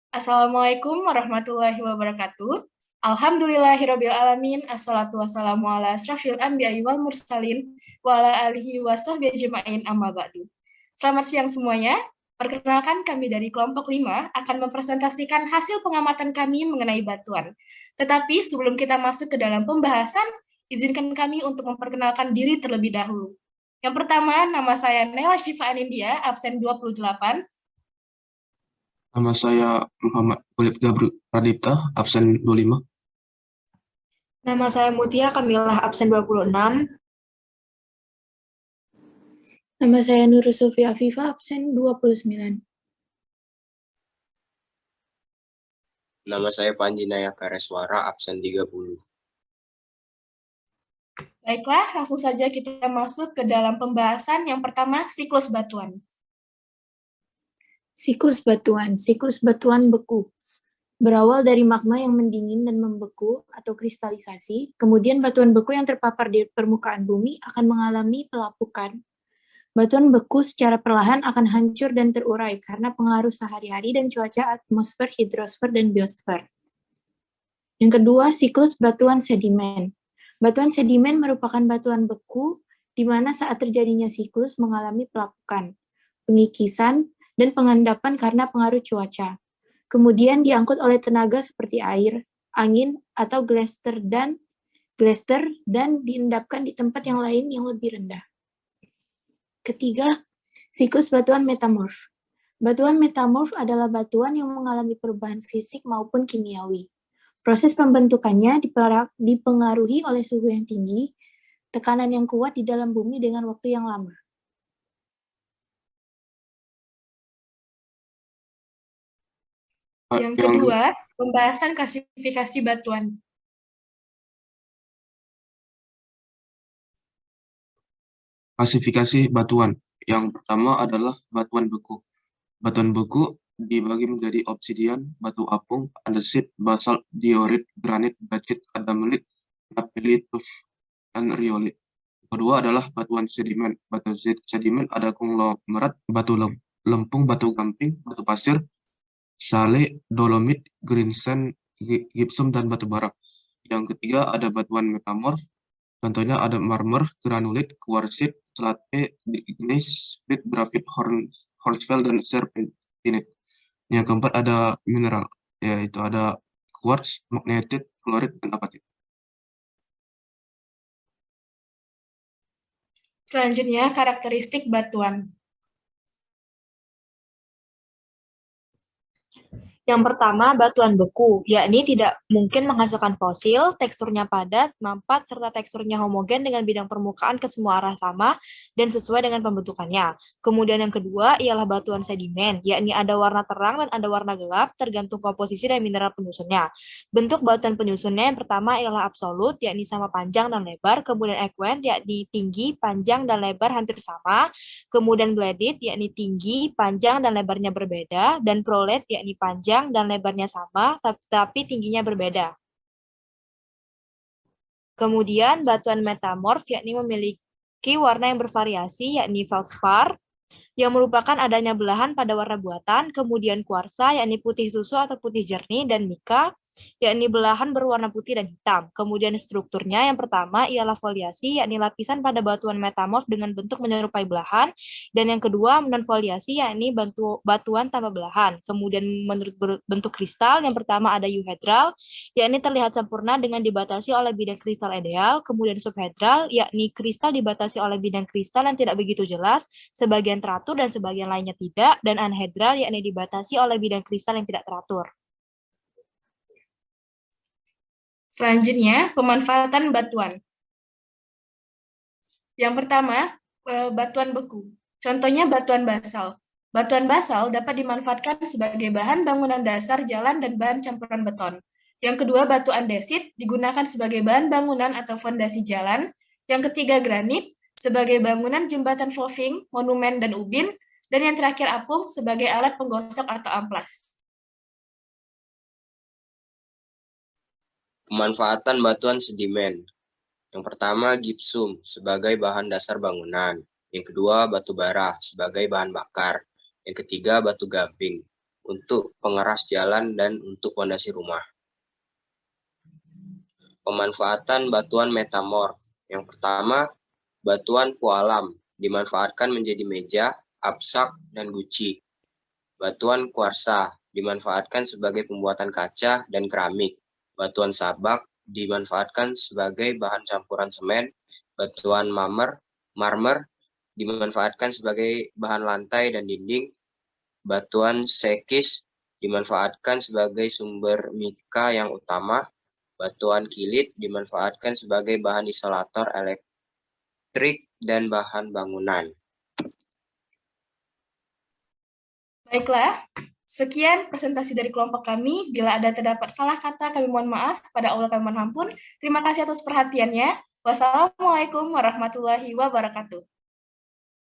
Assalamualaikum warahmatullahi wabarakatuh. Alhamdulillahirabbil alamin. Assalatu wassalamu ala asrofil anbiya'i wal mursalin wa ala alihi wa sahbihi ajma'in amma ba'du. Selamat siang semuanya. Perkenalkan kami dari kelompok 5 akan mempresentasikan hasil pengamatan kami mengenai batuan. Tetapi sebelum kita masuk ke dalam pembahasan, izinkan kami untuk memperkenalkan diri terlebih dahulu. Yang pertama, nama saya Nela Syifa Anindya, absen 28. Nama saya Muhammad Kulit Gabru Pradipta, absen 25. Nama saya Mutia Kamilah, absen 26. Nama saya Nurul Sufi Afifah, absen 29. Nama saya Panji Nayakareswara, absen 30. Baiklah, langsung saja kita masuk ke dalam pembahasan. Yang pertama, siklus batuan. Siklus batuan beku. Berawal dari magma yang mendingin dan membeku atau kristalisasi, kemudian batuan beku yang terpapar di permukaan bumi akan mengalami pelapukan. Batuan beku secara perlahan akan hancur dan terurai karena pengaruh sehari-hari dan cuaca atmosfer, hidrosfer, dan biosfer. Yang kedua, siklus batuan sedimen. Batuan sedimen merupakan batuan beku di mana saat terjadinya siklus mengalami pelapukan, pengikisan, dan pengendapan karena pengaruh cuaca. Kemudian diangkut oleh tenaga seperti air, angin, atau glaster dan diendapkan di tempat yang lain yang lebih rendah. Ketiga, siklus batuan metamorf. Batuan metamorf adalah batuan yang mengalami perubahan fisik maupun kimiawi. Proses pembentukannya dipengaruhi oleh suhu yang tinggi, tekanan yang kuat di dalam bumi dengan waktu yang lama. Yang kedua, pembahasan klasifikasi batuan. Klasifikasi batuan. Yang pertama adalah batuan beku. Batuan beku dibagi menjadi obsidian, batu apung, andesit, basalt, diorit, granit, bauxit, adamelit, napilit, dan riolit. Kedua adalah batuan sedimen. Batu sedimen ada konglomerat, batu lempung, batu gamping, batu pasir, sale, dolomit, greensand, gypsum, dan batu bara. Yang ketiga ada batuan metamorf. Contohnya ada marmer, granulit, kuarsit, slate, igneous, grit, grafit, hornfels, dan serpentinit. Yang keempat ada mineral, yaitu ada quartz, magnetit, klorit, dan apatit. Selanjutnya, karakteristik batuan. Yang pertama, batuan beku, yakni tidak mungkin menghasilkan fosil, teksturnya padat, mampat, serta teksturnya homogen dengan bidang permukaan ke semua arah sama dan sesuai dengan pembentukannya. Kemudian yang kedua ialah batuan sedimen, yakni ada warna terang dan ada warna gelap, tergantung komposisi dan mineral penyusunnya. Bentuk batuan penyusunnya yang pertama ialah absolut, yakni sama panjang dan lebar, kemudian equent, yakni tinggi, panjang, dan lebar hampir sama, kemudian graded, yakni tinggi, panjang, dan lebarnya berbeda, dan prolet, yakni panjang dan lebarnya sama, tapi tingginya berbeda. Kemudian batuan metamorf, yakni memiliki warna yang bervariasi, yakni feldspar, yang merupakan adanya belahan pada warna buatan, kemudian kuarsa, yakni putih susu atau putih jernih, dan mika, yakni belahan berwarna putih dan hitam. Kemudian strukturnya yang pertama ialah foliasi, yakni lapisan pada batuan metamorf dengan bentuk menyerupai belahan, dan yang kedua non-foliasi, yakni batuan tanpa belahan. Kemudian menurut bentuk kristal, yang pertama ada euhedral, yakni terlihat sempurna dengan dibatasi oleh bidang kristal ideal, kemudian subhedral, yakni kristal dibatasi oleh bidang kristal yang tidak begitu jelas, sebagian teratur dan sebagian lainnya tidak, dan anhedral, yakni dibatasi oleh bidang kristal yang tidak teratur. Selanjutnya, pemanfaatan batuan. Yang pertama, batuan beku. Contohnya batuan basal. Batuan basal dapat dimanfaatkan sebagai bahan bangunan dasar jalan dan bahan campuran beton. Yang kedua, batu andesit digunakan sebagai bahan bangunan atau fondasi jalan. Yang ketiga, granit sebagai bangunan jembatan paving, monumen, dan ubin. Dan yang terakhir, apung sebagai alat penggosok atau amplas. Pemanfaatan batuan sedimen. Yang pertama, gypsum sebagai bahan dasar bangunan. Yang kedua, batu bara sebagai bahan bakar. Yang ketiga, batu gamping untuk pengeras jalan dan untuk fondasi rumah. Pemanfaatan batuan metamorf. Yang pertama, batuan pualam dimanfaatkan menjadi meja, apsak, dan guci. Batuan kuarsa dimanfaatkan sebagai pembuatan kaca dan keramik. Batuan sabak dimanfaatkan sebagai bahan campuran semen. Batuan marmer dimanfaatkan sebagai bahan lantai dan dinding. Batuan sekis dimanfaatkan sebagai sumber mika yang utama. Batuan kilit dimanfaatkan sebagai bahan isolator elektrik dan bahan bangunan. Baiklah, sekian presentasi dari kelompok kami. Bila ada terdapat salah kata, kami mohon maaf. Pada Allah kami mohon ampun. Terima kasih atas perhatiannya. Wassalamualaikum warahmatullahi wabarakatuh.